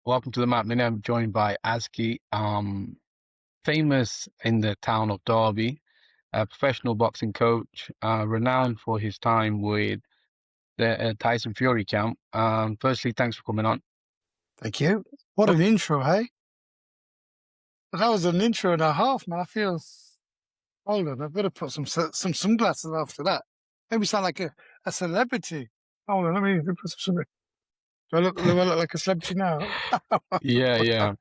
Welcome to the map. Today I'm joined by Aski, famous in the town of Derby, a professional boxing coach, renowned for his time with the Tyson Fury camp. Firstly, thanks for coming on. Thank you. What Oh, an intro, hey? That was an intro and a half, man. I feel. Hold on, I've got to put some sunglasses after that. Maybe sound like a celebrity. Hold on, let me put some sunglasses. Do I look like a celebrity now? yeah, yeah.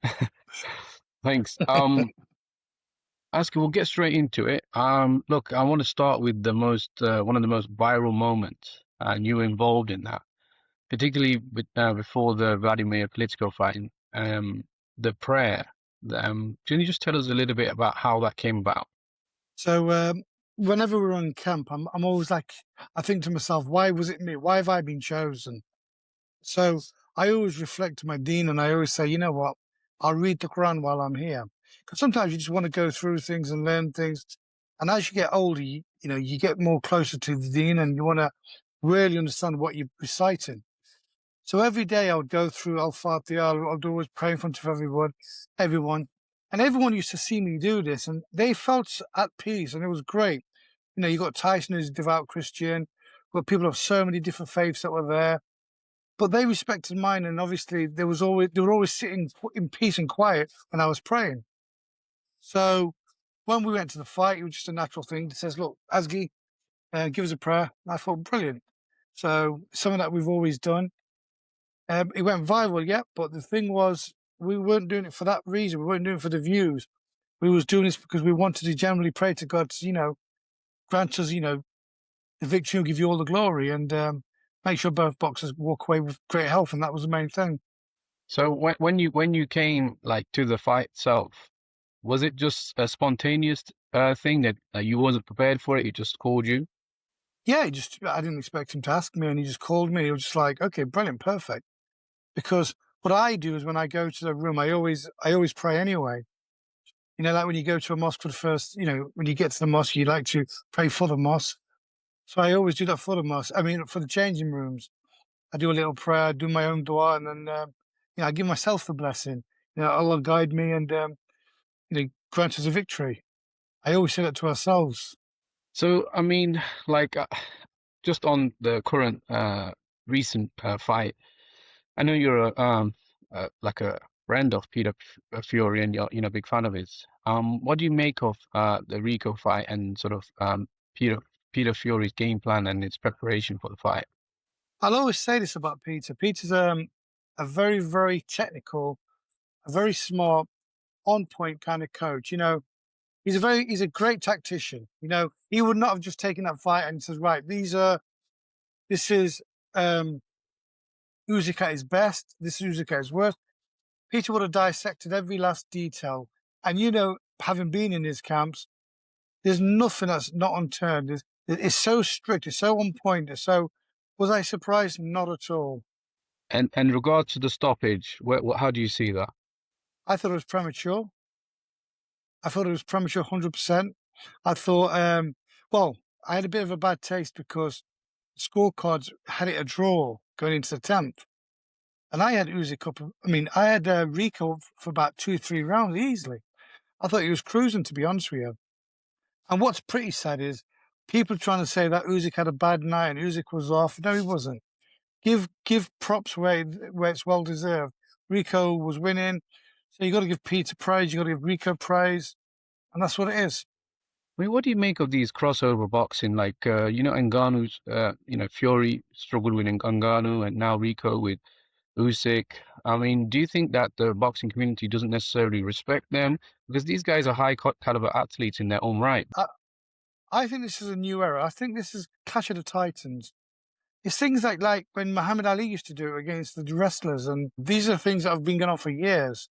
Thanks. Aski, we'll get straight into it. Look, I want to start with one of the most viral moments, and you were involved in that, particularly before the Vladimir Klitschko fight. The prayer. Can you just tell us a little bit about how that came about? So whenever we're on camp, I'm always like, I think to myself, why was it me? Why have I been chosen? So I always reflect to my dean, and I always say, you know what? I'll read the Quran while I'm here, because sometimes you just want to go through things and learn things. And as you get older, you get more closer to the dean, and you want to really understand what you're reciting. So every day I would go through Al-Fatiha. I'd always pray in front of everyone, and everyone used to see me do this, and they felt at peace, and it was great. You got Tyson, who's a devout Christian, but people of so many different faiths that were there, but they respected mine, and obviously they were always sitting in peace and quiet when I was praying. So when we went to the fight, it was just a natural thing. It says, "Look, Asgi, give us a prayer." And I thought, brilliant. So something that we've always done. It went viral, yeah, but the thing was, we weren't doing it for that reason. We weren't doing it for the views. We was doing this because we wanted to generally pray to God to, grant us, the victory will give you all the glory, and make sure both boxers walk away with great health, and that was the main thing. So when you came like to the fight itself, was it just a spontaneous thing that you wasn't prepared for it? He just called you. Yeah, I didn't expect him to ask me, and he just called me. He was just like, okay, brilliant, perfect. Because what I do is when I go to the room, I always pray anyway. Like when you go to a mosque for the first, when you get to the mosque, you like to pray for the mosque. So I always do that for the mosque. I mean, for the changing rooms, I do a little prayer, I do my own dua, and then, I give myself the blessing. Allah guide me and, grant us a victory. I always say that to ourselves. So I mean, like just on the current recent fight, I know you're like a friend of Peter Fury and you're a big fan of his. What do you make of the Rico fight and sort of Peter Peter Fury's game plan and its preparation for the fight? I'll always say this about Peter. Peter's a very, very technical, a very smart, on point kind of coach. He's a great tactician. He would not have just taken that fight and says, right, this is Usyk at his best, this is Usyk at his worst. Peter would have dissected every last detail. And having been in his camps, there's nothing that's not unturned. It's so strict, it's so on point. Was I surprised? Not at all. And regards to the stoppage, how do you see that? I thought it was premature. I thought it was premature 100%. I thought, well, I had a bit of a bad taste because the scorecards had it a draw going into the 10th. And I had Usyk up. I mean, I had Rico for about 2, 3 rounds easily. I thought he was cruising, to be honest with you. And what's pretty sad is people trying to say that Usyk had a bad night and Usyk was off. No, he wasn't. Give props where it's well deserved. Rico was winning, so you got to give Peter praise. You got to give Rico praise, and that's what it is. I mean, what do you make of these crossover boxing? Like, Ngannou's, Fury struggled with Ngannou and now Rico with Usyk. I mean, do you think that the boxing community doesn't necessarily respect them? Because these guys are high caliber athletes in their own right. I, I think this is a new era. I think this is Clash of the Titans. It's things like when Muhammad Ali used to do it against the wrestlers, and these are things that have been going on for years.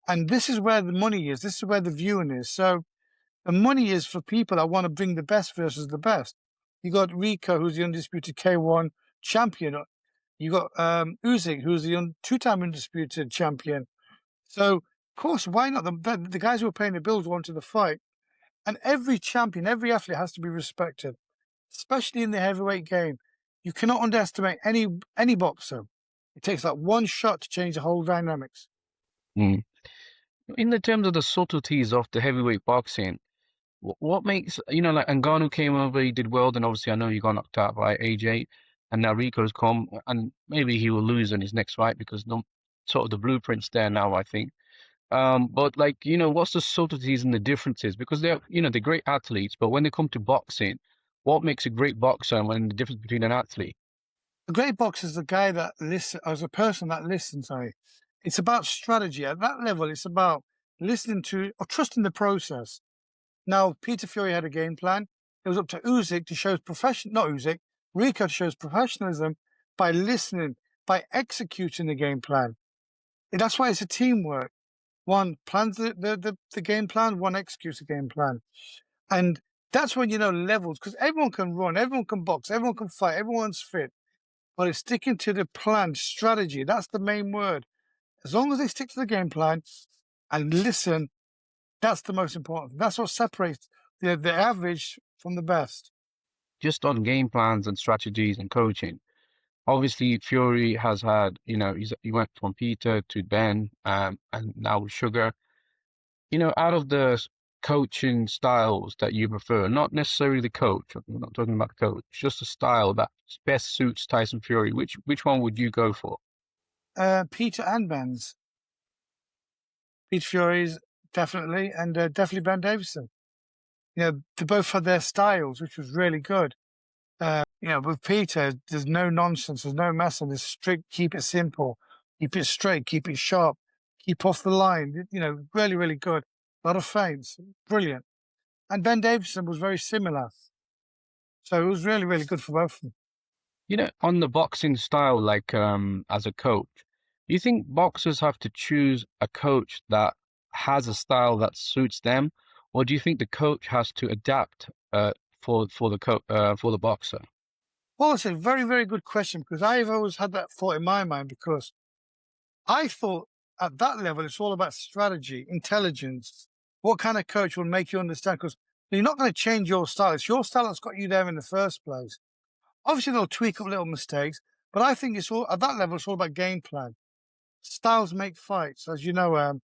And this is where the money is. This is where the viewing is. So the money is for people that want to bring the best versus the best. You got Rico, who's the undisputed K1 champion. You got Usyk, who's the two-time undisputed champion. So, of course, why not? The guys who are paying the bills wanted the fight. And every champion, every athlete has to be respected, especially in the heavyweight game. You cannot underestimate any boxer. It takes like one shot to change the whole dynamics. Mm. In the terms of the subtleties of the heavyweight boxing, what makes, like Ngannou came over, he did well, then obviously I know he got knocked out by AJ, and now Rico's come, and maybe he will lose in his next fight because no, sort of the blueprint's there now, I think. But like, what's the subtleties and the differences? Because they're great athletes, but when they come to boxing, what makes a great boxer and the difference between an athlete? A great boxer is the guy that listens, as a person that listens. Sorry, it's about strategy. At that level, it's about listening to or trusting the process. Now, Peter Fury had a game plan. It was up to Usyk to show not Usyk, Rico to show his professionalism by listening, by executing the game plan. And that's why it's a teamwork. One plans the game plan, one executes the game plan. And that's when you know levels, because everyone can run, everyone can box, everyone can fight, everyone's fit. But it's sticking to the plan, strategy. That's the main word. As long as they stick to the game plan and listen, that's the most important. That's what separates the average from the best. Just on game plans and strategies and coaching. Obviously, Fury has had, he went from Peter to Ben, and now with Sugar. Out of the coaching styles that you prefer, not necessarily the coach, I'm not talking about the coach, just the style that best suits Tyson Fury, which one would you go for? Peter and Ben's. Peter Fury's definitely, and definitely Ben Davison. They both had their styles, which was really good. With Peter, there's no nonsense, there's no messing, there's strict, keep it simple, keep it straight, keep it sharp, keep off the line. Really, really good. A lot of feints, brilliant. And Ben Davison was very similar. So it was really, really good for both of them. On the boxing style, like as a coach, do you think boxers have to choose a coach that has a style that suits them, or do you think the coach has to adapt for the boxer? Well, it's a very, very good question because I've always had that thought in my mind because I thought at that level it's all about strategy, intelligence. What kind of coach will make you understand? Because you're not going to change your style. It's your style that's got you there in the first place. Obviously, they'll tweak up little mistakes, but I think it's all at that level. It's all about game plan. Styles make fights, as you know.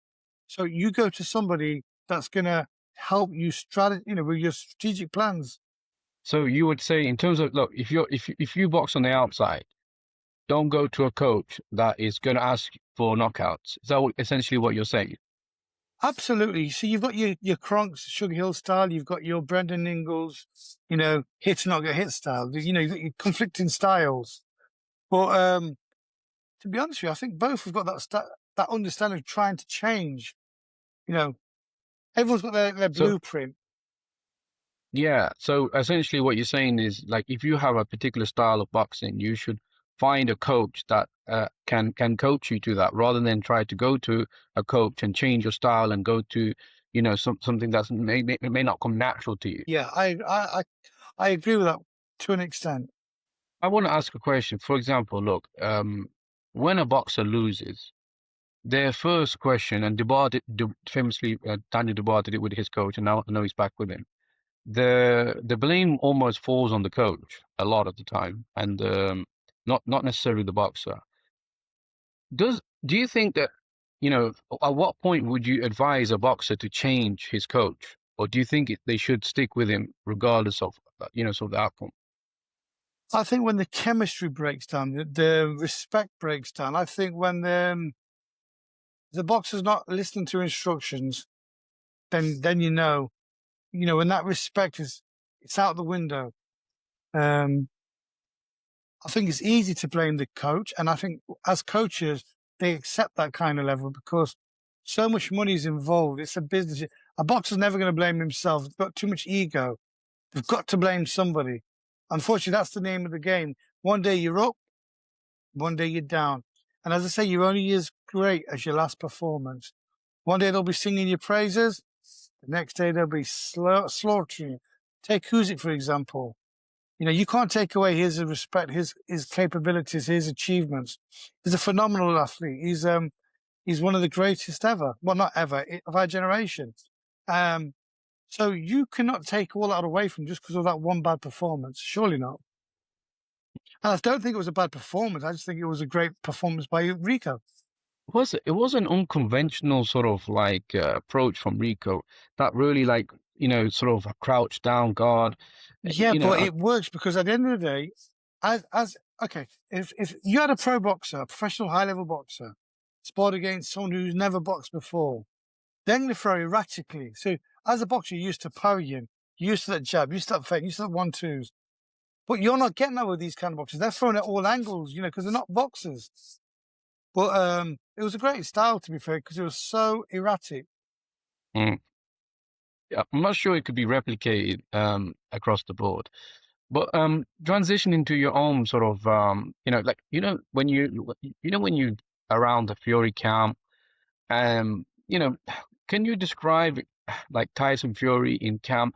So you go to somebody that's going to help you with your strategic plans. So you would say, in terms of, look, if you box on the outside, don't go to a coach that is going to ask for knockouts. Is that essentially what you're saying? Absolutely. So you've got your Kronks, Sugar Hill style. You've got your Brendan Ingles, hit not get hit style. You've got your conflicting styles. But to be honest with you, I think both have got that understanding of trying to change. You know, everyone's got their So blueprint. yeah, so essentially what you're saying is like if you have a particular style of boxing, you should find a coach that can coach you to that rather than try to go to a coach and change your style and go to, something that's may not come natural to you. Yeah, I agree with that to an extent. I want to ask a question. For example, look, when a boxer loses, their first question, and famously, Daniel Dubois did it with his coach, and now I know he's back with him. The blame almost falls on the coach a lot of the time, and not necessarily the boxer. Do you think that, at what point would you advise a boxer to change his coach, or do you think they should stick with him regardless of, sort of the outcome? I think when the chemistry breaks down, the respect breaks down. I think when the boxer's not listening to instructions, then when that respect it's out the window. Um, I think it's easy to blame the coach, and I think as coaches they accept that kind of level because so much money is involved. It's a business. A boxer's never going to blame himself. They've got too much ego. They've got to blame somebody. Unfortunately, that's the name of the game. One day you're up, one day you're down. And as I say, you're only as great as your last performance. One day they'll be singing your praises. The next day they'll be slaughtering you. Take Huzik, for example. You can't take away his respect, his capabilities, his achievements. He's a phenomenal athlete. He's one of the greatest ever. Well, not ever, of our generation. Um, so you cannot take all that away from just because of that one bad performance. Surely not. And I don't think it was a bad performance. I just think it was a great performance by Rico. It was an unconventional sort of like approach from Rico that really like sort of a crouched down guard. Yeah, You know, but it works because at the end of the day, as okay, if you had a pro boxer, a professional high level boxer, sport against someone who's never boxed before, then they throw erratically. So as a boxer, you're used to parrying, you're used to that jab, you're used to that feint, you're used to that 1-2s. But you're not getting that with these kind of boxers. They're throwing at all angles, because they're not boxers. But it was a great style, to be fair, because it was so erratic. mm, yeah, I'm not sure it could be replicated across the board. But transitioning to your own sort of like when you around the Fury camp, can you describe like Tyson Fury in camp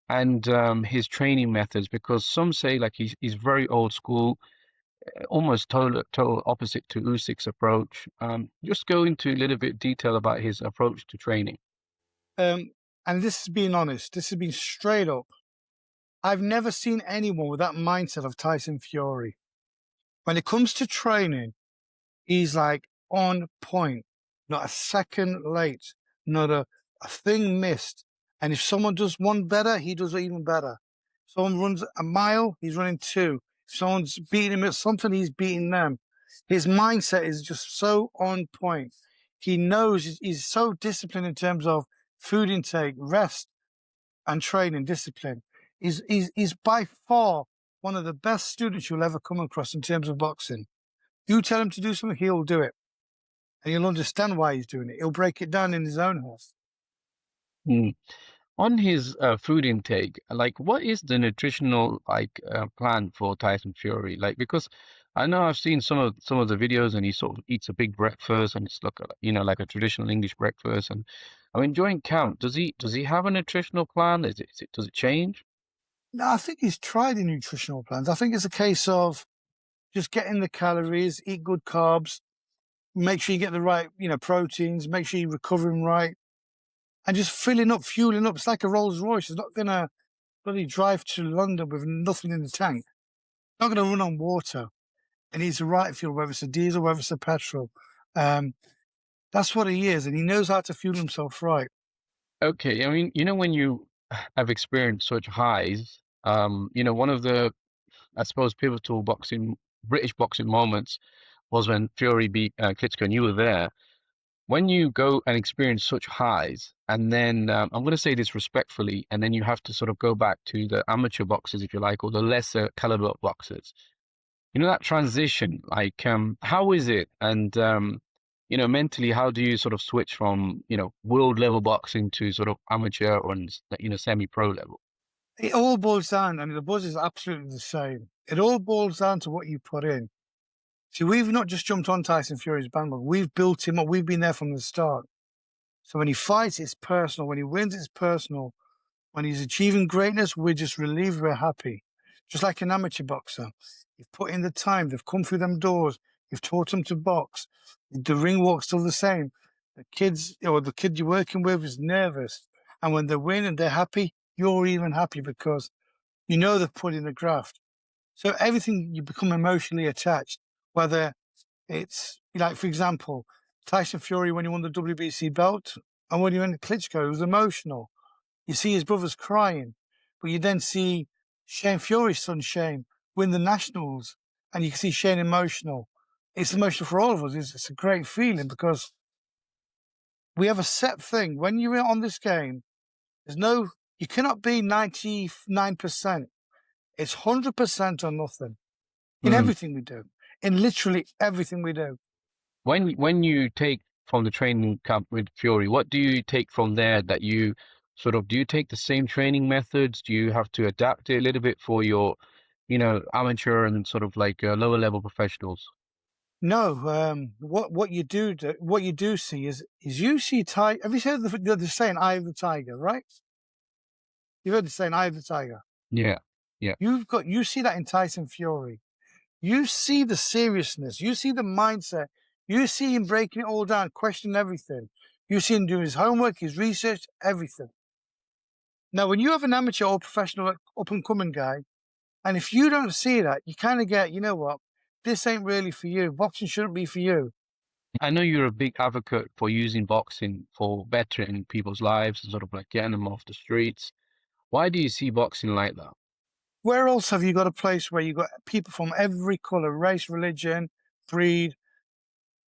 and his training methods? Because some say like he's very old school, almost total opposite to Usyk's approach. Just go into a little bit detail about his approach to training. Um, and this is being honest. This has been straight up. I've never seen anyone with that mindset of Tyson Fury. When it comes to training, he's like on point, not a second late, not a thing missed. And if someone does one better, he does it even better. Someone runs a mile, he's running two. If someone's beating him at something, he's beating them. His mindset is just so on point. He knows he's so disciplined in terms of food intake, rest, and training discipline. He's by far one of the best students you'll ever come across in terms of boxing. You tell him to do something, he'll do it. And he'll understand why he's doing it. He'll break it down in his own head. Mm. On his food intake, like what is the nutritional like plan for Tyson Fury? Like because I know I've seen some of the videos and he sort of eats a big breakfast and it's like like a traditional English breakfast. And I mean during camp, does he have a nutritional plan? Does it change? No, I think he's tried the nutritional plans. I think it's a case of just getting the calories, eat good carbs, make sure you get the right, proteins, make sure you're recovering right, and just filling up, fueling up. It's like a Rolls Royce. It's not gonna bloody drive to London with nothing in the tank. It's not gonna run on water. It needs the right fuel, whether it's a diesel, whether it's a petrol. Um, that's what he is, and he knows how to fuel himself right. Okay, I mean, when you have experienced such highs, one of the, I suppose, pivotal British boxing moments was when Fury beat Klitschko, and you were there. When you go and experience such highs, and then I'm going to say this respectfully, and then you have to sort of go back to the amateur boxers, if you like, or the lesser caliber boxers. That transition, like, how is it? And mentally, how do you sort of switch from, world level boxing to sort of amateur or, semi-pro level? It all boils down, I mean, the buzz is absolutely the same. It all boils down to what you put in. See, we've not just jumped on Tyson Fury's bandwagon. We've built him up. We've been there from the start. So when he fights, it's personal. When he wins, it's personal. When he's achieving greatness, we're just relieved. We're happy. Just like an amateur boxer. You've put in the time. They've come through them doors. You've taught them to box. The ring walk's still the same. The kids, or the kid you're working with is nervous. And when they win and they're happy, you're even happy because you know they've put in the graft. So everything you become emotionally attached, whether it's like, for example, Tyson Fury when he won the WBC belt and when he went to Klitschko, it was emotional. You see his brothers crying, but you then see Shane Fury's son Shane win the nationals, and you can see Shane emotional. It's emotional for all of us. It's a great feeling because we have a set thing. When you're on this game, you cannot be 99%. It's 100% or nothing in Mm. everything we do, in literally everything we do. When you take from the training camp with Fury, what do you take from there that you sort of do you take the same training methods? Do you have to adapt it a little bit for your, amateur and sort of like lower level professionals? No, what you do see is you see tiger. Have you heard the saying "Eye of the Tiger"? Right? You've heard the saying "Eye of the Tiger." Yeah, yeah. You see that in Tyson Fury. You see the seriousness. You see the mindset. You see him breaking it all down, questioning everything. You see him doing his homework, his research, everything. Now, when you have an amateur or professional up and coming guy, And if you don't see that, you kind of get, you know what, this ain't really for you. Boxing shouldn't be for you. I know you're a big advocate for using boxing for bettering people's lives and sort of like getting them off the streets. Why do you see boxing like that? Where else have you got a place where you've got people from every color, race, religion, breed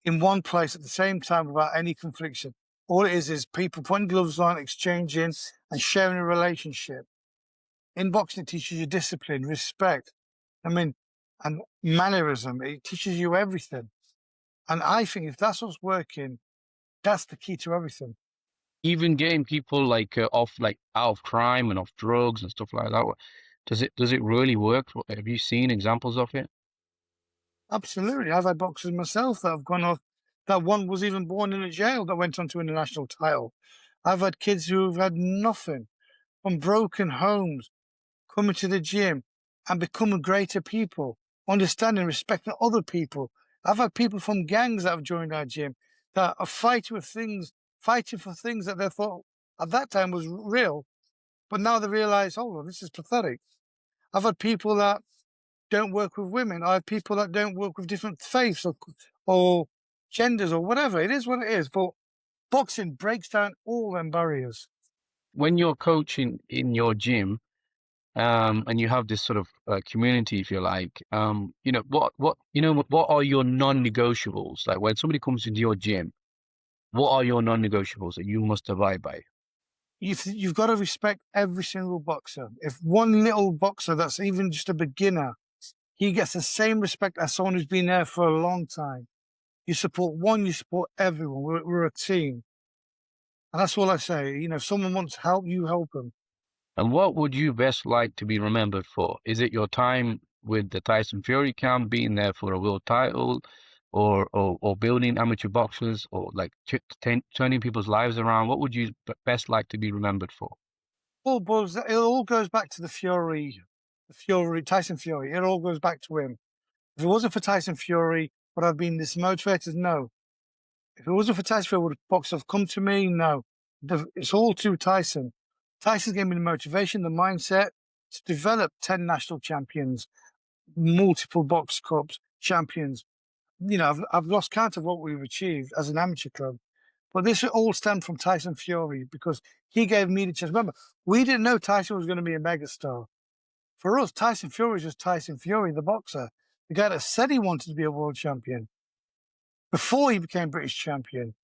in one place at the same time without any confliction? All it is people putting gloves on, exchanging, and sharing a relationship. In boxing, it teaches you discipline, respect. I mean, and mannerism. It teaches you everything. And I think if that's what's working, that's the key to everything. Even getting people like off like out of crime and off drugs and stuff like that. Does it really work? Have you seen examples of it? Absolutely. I've had boxers myself that have gone off. That one was even born in a jail that went on to win a national title. I've had kids who've had nothing from broken homes coming to the gym and becoming greater people, understanding, respecting other people. I've had people from gangs that have joined our gym that are fighting for things that they thought at that time was real, but now they realize, oh, well, this is pathetic. I've had people that don't work with women. I have people that don't work with different faiths or genders or whatever. It is what it is. But boxing breaks down all them barriers. When you're coaching in your gym, and you have this sort of community, if you like, what are your non-negotiables? Like when somebody comes into your gym, what are your non-negotiables that you must abide by? You've got to respect every single boxer. If one little boxer that's even just a beginner, he gets the same respect as someone who's been there for a long time. You support one, you support everyone. We're a team. And that's all I say. You know, if someone wants help, you help them. And what would you best like to be remembered for? Is it your time with the Tyson Fury camp, being there for a world title, or building amateur boxers, or like turning people's lives around? What would you best like to be remembered for? It all goes back to Tyson Fury. It all goes back to him. If it wasn't for Tyson Fury, would I have been this motivated? No. If it wasn't for Tyson Fury, would boxers have come to me? No. It's all to Tyson. Tyson gave me the motivation, the mindset to develop 10 national champions, multiple box cups, champions. You know, I've lost count of what we've achieved as an amateur club. But this all stemmed from Tyson Fury because he gave me the chance. Remember, we didn't know Tyson was going to be a megastar. For us, Tyson Fury was just Tyson Fury, the boxer, the guy that said he wanted to be a world champion before he became British champion.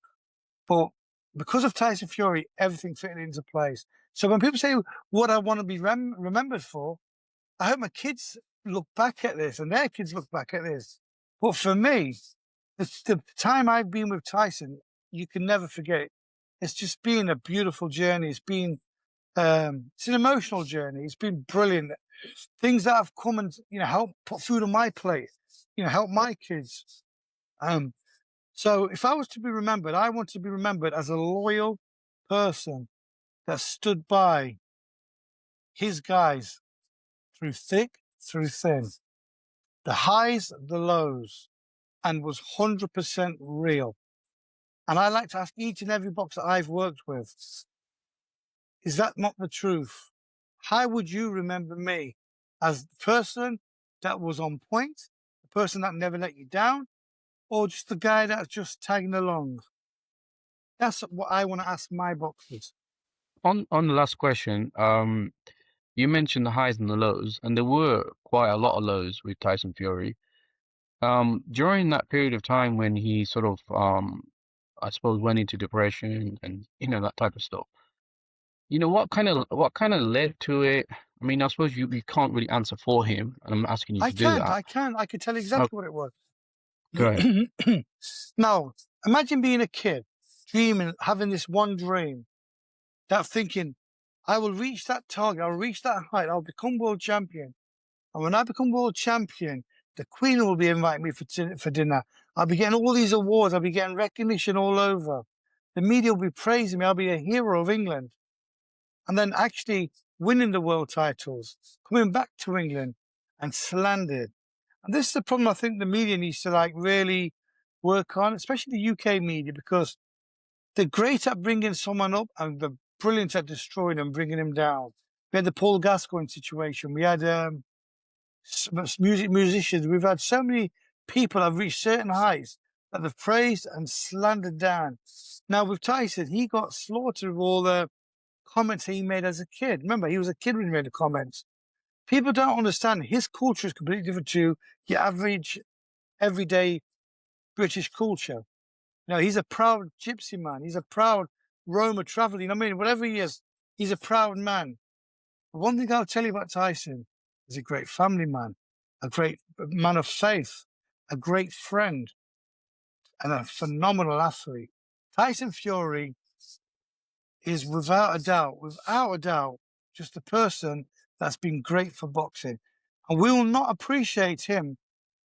But because of Tyson Fury, everything fitted into place. So when people say what I want to be remembered for, I hope my kids look back at this and their kids look back at this. But for me, the time I've been with Tyson, you can never forget. It's just been a beautiful journey. It's an emotional journey. It's been brilliant. Things that have come and help put food on my plate, help my kids. So if I was to be remembered, I want to be remembered as a loyal person that stood by his guys through thick, through thin, the highs, the lows, and was 100% real. And I like to ask each and every boxer I've worked with, is that not the truth? How would you remember me as the person that was on point, the person that never let you down, or just the guy that's just tagging along? That's what I want to ask my boxers. On the last question, you mentioned the highs and the lows, and there were quite a lot of lows with Tyson Fury. During that period of time when he sort of, I suppose, went into depression and that type of stuff. What kind of led to it? I mean, I suppose you can't really answer for him, and I'm asking you I to do can't, that. I can, I can tell you Oh, exactly what it was. go ahead. Now, imagine being a kid, dreaming, having this one dream, that thinking, I will reach that target, I'll reach that height, I'll become world champion. And when I become world champion, the Queen will be inviting me for dinner. I'll be getting all these awards. I'll be getting recognition all over. The media will be praising me. I'll be a hero of England. And then actually winning the world titles, coming back to England and slandered. And this is the problem I think the media needs to really work on, especially the UK media, because they're great at bringing someone up and they're brilliant at destroying them, bringing him down. We had the Paul Gascoigne situation. We had musicians. We've had so many people have reached certain heights that they've praised and slandered down. Now with Tyson, he got slaughtered with all the comments he made as a kid. Remember, he was a kid when he made the comments. People don't understand his culture is completely different to your average, everyday British culture. You know, he's a proud gypsy man. He's a proud Roma traveler. You know what I mean? Whatever he is, he's a proud man. But one thing I'll tell you about Tyson, he's a great family man, a great man of faith, a great friend, and a phenomenal athlete. Tyson Fury is without a doubt, just a person that's been great for boxing. And we will not appreciate him.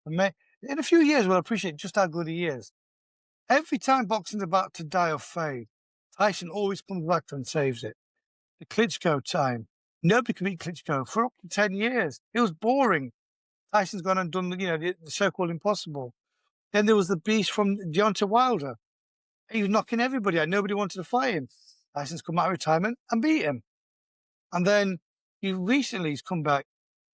In a few years, we'll appreciate just how good he is. Every time boxing's about to die or fade, Tyson always comes back and saves it. The Klitschko time. Nobody could beat Klitschko for up to 10 years. It was boring. Tyson's gone and done, the so-called impossible. Then there was the beast from Deontay Wilder. He was knocking everybody out. Nobody wanted to fight him. Tyson's come out of retirement and beat him. And then he's come back.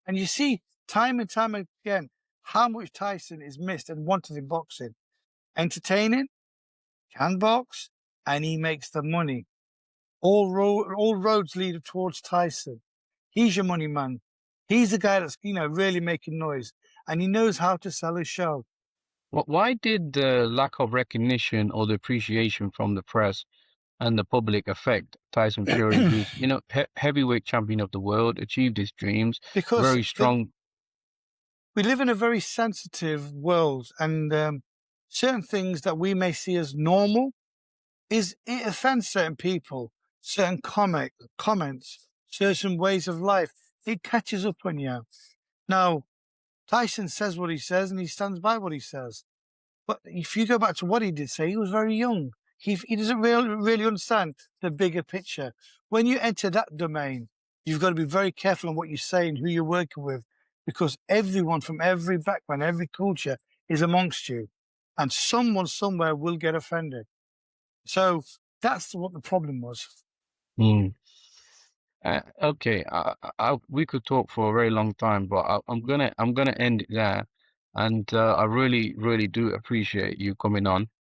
And you see time and time again how much Tyson is missed and wanted in boxing. Entertaining, can box, and he makes the money. All roads lead towards Tyson. He's your money man. He's the guy that's, really making noise. And he knows how to sell his show. Why did the lack of recognition or the appreciation from the press and the public affect Tyson Fury, who's, heavyweight champion of the world, achieved his dreams, Because very strong. we live in a very sensitive world, and certain things that we may see as normal it offends certain people, certain comments, certain ways of life. It catches up on you. Now, Tyson says what he says and he stands by what he says. But if you go back to what he did say, he was very young. He doesn't really understand the bigger picture. When you enter that domain, you've got to be very careful on what you say and who you're working with, because everyone from every background, every culture is amongst you, and someone somewhere will get offended. So that's what the problem was. Hmm. Okay, we could talk for a very long time, but I'm gonna end it there. And I really, really do appreciate you coming on.